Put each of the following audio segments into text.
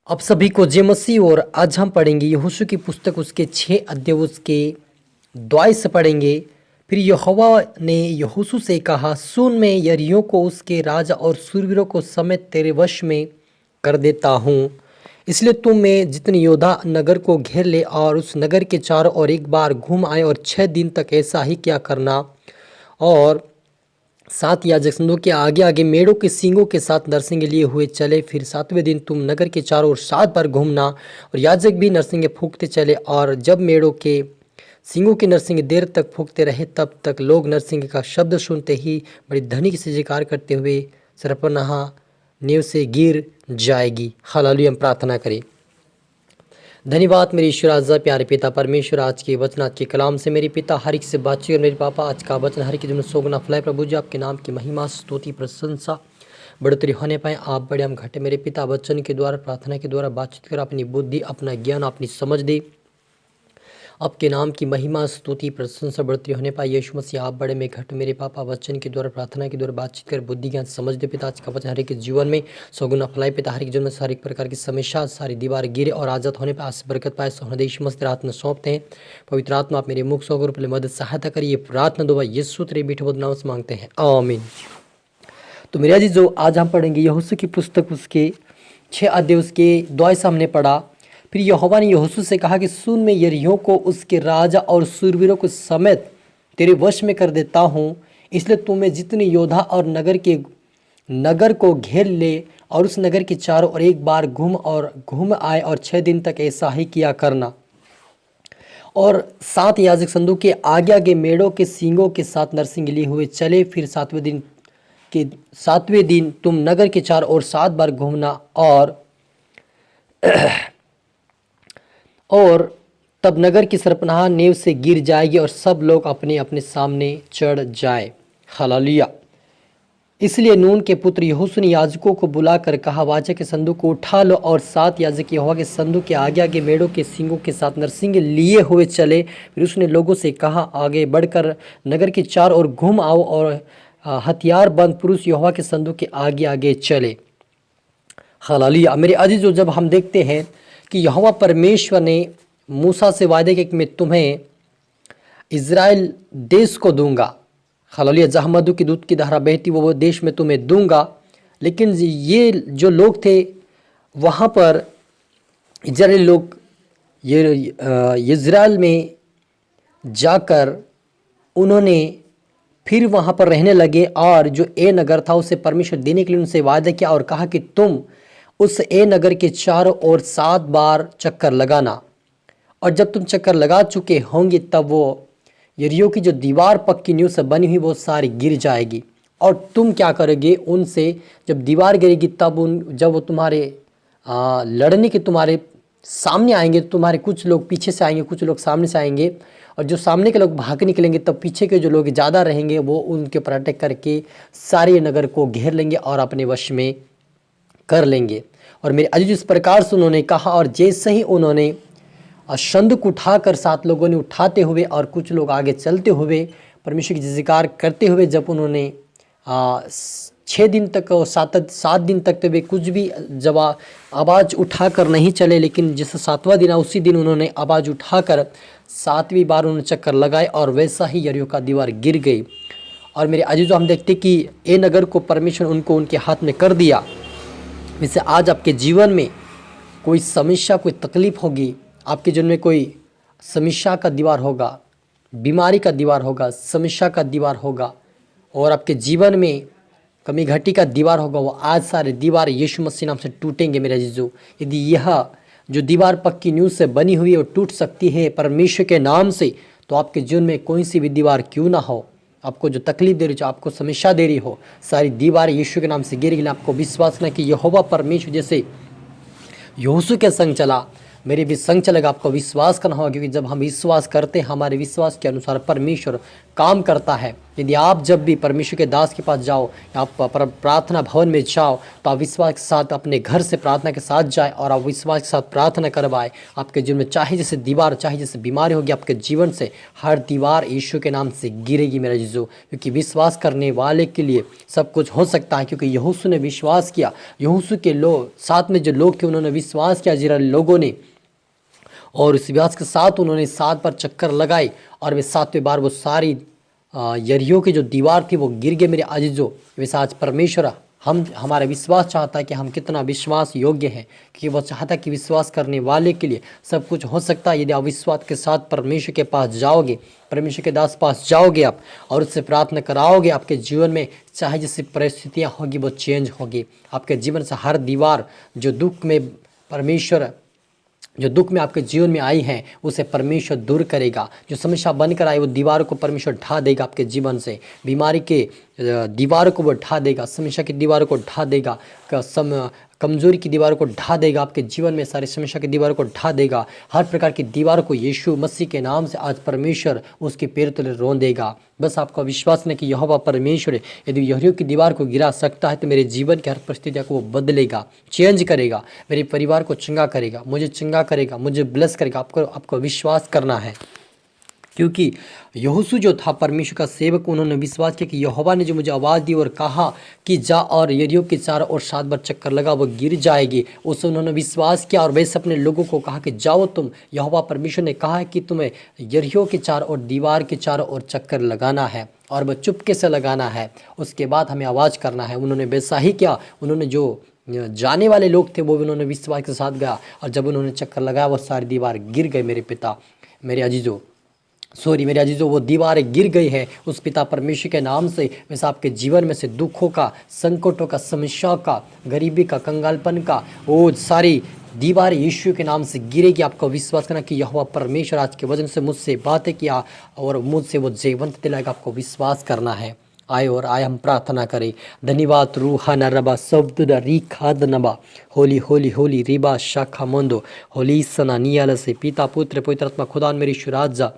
आप सभी को जय मसीह। और आज हम पढ़ेंगे यहोशू की पुस्तक उसके 6 अध्याय उसके 2 से पढ़ेंगे। फिर यहोवा ने यहोशू से कहा, सुन, मैं यरीहो को उसके राजा और शूरवीरों को समेत तेरे वश में कर देता हूँ। इसलिए तुम में जितने योद्धा नगर को घेर ले और उस नगर के चारों ओर एक बार घूम आए और 6 दिन तक ऐसा ही क्या करना। और 7 याजक संदूक के आगे आगे मेढ़ों के सींगों के साथ नरसिंगे लिए हुए चले। फिर 7वें दिन तुम नगर के चारों ओर 7 बार घूमना और याजक भी नरसिंगे फूंकते चले। और जब मेढ़ों के सींगों के नरसिंगे देर तक फूंकते रहे तब तक लोग नरसिंगे का शब्द सुनते ही बड़ी ध्वनि से जयकार करते हुए सरपनाह नींव से गिर जाएगी। हालेलुया। हम प्रार्थना करें। धन्यवाद मेरे ईश्वर आजा प्यारे पिता परमेश्वर, आज के वचन आज के कलाम से मेरे पिता हर एक से बातचीत। और मेरे पापा आज का वचन हर एक जीवन सोगना फलाए। प्रभु जी आपके नाम की महिमा स्तुति प्रशंसा बढ़ोतरी होने पाए। आप बड़े हम घटे मेरे पिता, वचन के द्वारा प्रार्थना के द्वारा बातचीत कर अपनी बुद्धि अपना ज्ञान अपनी समझ दे। आपके नाम की महिमा स्तुति प्रशंसा बढ़ती होने पाए। यीशु मसीह आप बड़े में घट मेरे पापा, वचन के द्वारा प्रार्थना के द्वारा बातचीत कर बुद्धि ज्ञान समझ दे पिता। आज का वचन हर एक जीवन में सौगुना फलाए पिता। हर एक जीवन में सारी प्रकार की समस्या सारी दीवार गिरे और आजाद होने पर आज से बरकत पाए। सोहना यीशु मसीह हाथ में सौंपते हैं। पवित्र आत्मा आप मेरे मुख सौगर पहले मदद सहायता करिए। प्रार्थना दुआ यीशु तेरे बेटे बद नाम से मांगते हैं, आमीन। तो मेरे अजीज जो आज हम पढ़ेंगे यहोशू की पुस्तक उसके 6 अध्याय उसके 2 से हमने पढ़ा। फिर यहोवा ने यहोशू से कहा कि सुन, मैं यरीहो को उसके राजा और शूरवीरों को समेत तेरे वश में कर देता हूँ। इसलिए तुम्हें जितने योद्धा और नगर को घेर ले और उस नगर के चारों ओर एक बार घूम आए और 6 दिन तक ऐसा ही किया करना। और 7 याजक संदूक के आगे आगे मेढ़ों के सींगों के साथ नरसिंगे लिए हुए चले। फिर 7वें दिन तुम नगर के चारों ओर 7 बार घूमना और तब नगर की सरपनाह नींव से गिर जाएगी और सब लोग अपने अपने सामने चढ़ जाए। हालेलुया। इसलिए नून के पुत्र यहोशू ने याजकों को बुलाकर कहा, वाचा के संदूक को उठा लो। और 7 याजक यहोवा के संदूक के आगे आगे मेढ़ों के सींगों के साथ नरसिंगे लिए हुए चले। फिर उसने लोगों से कहा, आगे बढ़कर नगर के चारों ओर घूम आओ। और हथियार बंद पुरुष यहोवा के संदूक के आगे आगे चले। हालेलुया। मेरे अजीजों, जब हम देखते हैं कि यहोवा परमेश्वर ने मूसा से वायदे किया कि मैं तुम्हें इज़राइल देश को दूंगा। हालेलुया। जहाँ मधु की दूध की धारा बहती वो देश में तुम्हें दूंगा। लेकिन ये जो लोग थे वहाँ पर इज़राइल लोग ये इज़राइल में जाकर उन्होंने फिर वहाँ पर रहने लगे। और जो ए नगर था उसे परमेश्वर देने के लिए उनसे वायदा किया और कहा कि तुम उस ए नगर के चारों ओर 7 बार चक्कर लगाना। और जब तुम चक्कर लगा चुके होंगे तब वो यरीहो की जो दीवार पक्की नींव से बनी हुई वो सारी गिर जाएगी। और तुम क्या करोगे उनसे, जब दीवार गिरेगी तब जब वो तुम्हारे लड़ने के तुम्हारे सामने आएंगे, तुम्हारे कुछ लोग पीछे से आएंगे, कुछ लोग सामने से आएंगे। और जो सामने के लोग भाग निकलेंगे तब पीछे के जो लोग ज़्यादा रहेंगे वो उनके ऊपर अटैक करके सारे नगर को घेर लेंगे और अपने वश में कर लेंगे। और मेरे अजीज इस प्रकार से उन्होंने कहा। और जैसे ही उन्होंने संदूक उठाकर 7 लोगों ने उठाते हुए और कुछ लोग आगे चलते हुए परमेश्वर की जयकार करते हुए, जब उन्होंने 6 दिन तक और 7 दिन तक तो वे कुछ भी जब आवाज़ उठाकर नहीं चले, लेकिन जैसे 7वां दिन उसी दिन उन्होंने आवाज़ उठाकर 7वीं बार उन्होंने चक्कर लगाए और वैसा ही यरीहो का दीवार गिर गई। और मेरे अजीजों, हम देखते कि ए नगर को परमेश्वर उनके हाथ में कर दिया। वैसे आज आपके जीवन में कोई समस्या कोई तकलीफ होगी, आपके जीवन में कोई समस्या का दीवार होगा, बीमारी का दीवार होगा, समस्या का दीवार होगा और आपके जीवन में कमी घटी का दीवार होगा, वो आज सारे दीवार यीशु मसीह नाम से टूटेंगे। मेरे अजीजों, यदि यह जो दीवार पक्की नींव से बनी हुई है वो टूट सकती है परमेश्वर के नाम से, तो आपके जीवन में कोई सी भी दीवार क्यों ना हो, आपको जो तकलीफ दे रही हो, आपको समस्या दे रही हो, सारी दीवार यीशु के नाम से गिरेगी। आपको विश्वास करना कि यहोवा परमेश्वर जैसे यहोशू के संग चला, मेरे भी संग चलेगा। आपको विश्वास करना होगा, क्योंकि जब हम विश्वास करते हैं हमारे विश्वास के अनुसार परमेश्वर काम करता है। यदि आप जब भी परमेश्वर के दास के पास जाओ या आप प्रार्थना भवन में जाओ तो आप विश्वास के साथ अपने घर से प्रार्थना के साथ जाए और आप विश्वास के साथ प्रार्थना करवाए। आपके जीवन में चाहे जैसे दीवार, चाहे जैसे बीमारी होगी, आपके जीवन से हर दीवार यीशु के नाम से गिरेगी मेरा जीजो, क्योंकि विश्वास करने वाले के लिए सब कुछ हो सकता है। क्योंकि यहोशू ने विश्वास किया, यहोशू के लोग साथ में जो लोग थे उन्होंने विश्वास किया इस्राएली लोगों ने, और उस विश्वास के साथ उन्होंने 7 बार चक्कर लगाए और वे 7वें बार वो सारी यरीहो की जो दीवार थी वो गिर गए मेरे अजीजों। वैसे आज परमेश्वर हमारा विश्वास चाहता है कि हम कितना विश्वास योग्य हैं, कि वो चाहता है कि विश्वास करने वाले के लिए सब कुछ हो सकता है। यदि आप विश्वास के साथ परमेश्वर के पास जाओगे, परमेश्वर के दास पास जाओगे आप और उससे प्रार्थना कराओगे, आपके जीवन में चाहे जैसी परिस्थितियाँ होगी वो चेंज होगी। आपके जीवन से हर दीवार जो दुख में आपके जीवन में आई है उसे परमेश्वर दूर करेगा। जो समस्या बनकर आई वो दीवार को परमेश्वर ढा देगा आपके जीवन से, बीमारी के दीवार को वो ढा देगा, समस्या की दीवार को ढा देगा, कमजोरी की दीवार को ढा देगा, आपके जीवन में सारी समस्या की दीवार को ढा देगा। हर प्रकार की दीवार को यीशु मसीह के नाम से आज परमेश्वर उसके पैर तले रोन देगा। बस आपका विश्वास नहीं कि यहोवा परमेश्वर यदि यरीहो की दीवार को गिरा सकता है तो मेरे जीवन की हर परिस्थितियों को वो बदलेगा, चेंज करेगा, मेरे परिवार को चंगा करेगा, मुझे चंगा करेगा, मुझे ब्लेस करेगा। आपको विश्वास करना है, क्योंकि यहोशू जो था परमेश्वर का सेवक, उन्होंने विश्वास किया कि यहोवा ने जो मुझे आवाज़ दी और कहा कि जा और यरीहो के चारों ओर 7 बार चक्कर लगा वो गिर जाएगी, उससे उन्होंने विश्वास किया और वैसे अपने लोगों को कहा कि जाओ तुम, यहोवा परमेश्वर ने कहा है कि तुम्हें यरीहो के चारों ओर, दीवार के चारों ओर चक्कर लगाना है और वह चुपके से लगाना है, उसके बाद हमें आवाज़ करना है। उन्होंने वैसा ही किया। उन्होंने जो जाने वाले लोग थे वो भी उन्होंने विश्वास के साथ गया और जब उन्होंने चक्कर लगाया वो सारी दीवार गिर गई। मेरे अजीजों वो दीवारें गिर गई है उस पिता परमेश्वर के नाम से। वैसे आपके जीवन में से दुखों का, संकटों का, समस्याओं का, गरीबी का, कंगालपन का, वो सारी दीवारें यीशु के नाम से गिरेगी। आपको विश्वास करना कि यहोवा परमेश्वर आज के वजन से मुझसे बातें किया और मुझसे वो जीवंत दिलाएगा। आपको विश्वास करना है। आए हम प्रार्थना करें। धन्यवाद रूहा न रबा शब्द री खाद नबा होली होली होली रिबा शाखा मंदो होली सना नियाल से पिता पुत्र पवित्र आत्मा खुदा मेरी शुराजा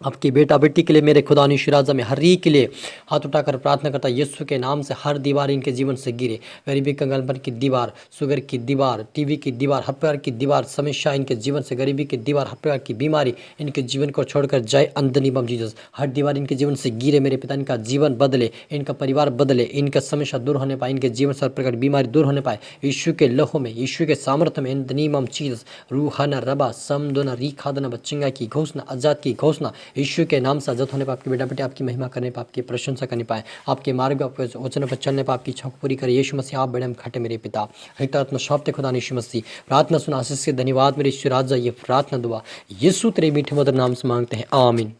आपकी बेटा बेटी के लिए, मेरे खुदा निशराजा में हर एक के लिए हाथ उठाकर प्रार्थना करता यीशु के नाम से हर दीवार इनके जीवन से गिरे। गरीबी कंगालपन की दीवार, शुगर की दीवार, टीवी की दीवार, हर प्रकार की दीवार, समस्या इनके जीवन से, गरीबी की दीवार, हर प्रकार की बीमारी इनके जीवन को छोड़कर जाए अंधनी बम जीसस। हर दीवार इनके जीवन से गिरे मेरे पिता, इनका जीवन बदले, इनका परिवार बदले, इनका समस्या दूर होने पाए, इनके जीवन से हर प्रकार की बीमारी दूर होने पाए यीशु के लहू में, यीशु के सामर्थ्य में। अंधनी बम जीसस रूहाना रबा समदोना री खादना बच्चिंगा की घोषणा, आजाद की घोषणा यीशु के नाम से आजाद होने पर आपके बेटा बेटे आपकी महिमा करने पर, आपकी प्रशंसा करने पाए, आपके मार्ग पर वचन पर चलने पर आपकी इच्छा पूरी करे। यीशु मसीह आप बड़े हम खटे मेरे पिता हरितात्मा शब्द खुदा यीशु मसीह प्रार्थना सुना आशीष से धन्यवाद मेरे ईश्वर राजा। ये प्रार्थना दुआ यीशु तेरे मीठे मधुर नाम से मांगते हैं, आमीन।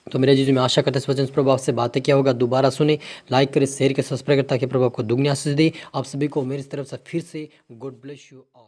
तो मेरे जीजू मैं आशा करता इस वचन से प्रभु आपसे बातें क्या होगा। दोबारा सुने, लाइक करें, शेयर करें, सब्सक्राइब करें ताकि प्रभु आपको दुगनी आशीष दे। आप सभी को मेरी तरफ से फिर से गॉड ब्लेस यू ऑल।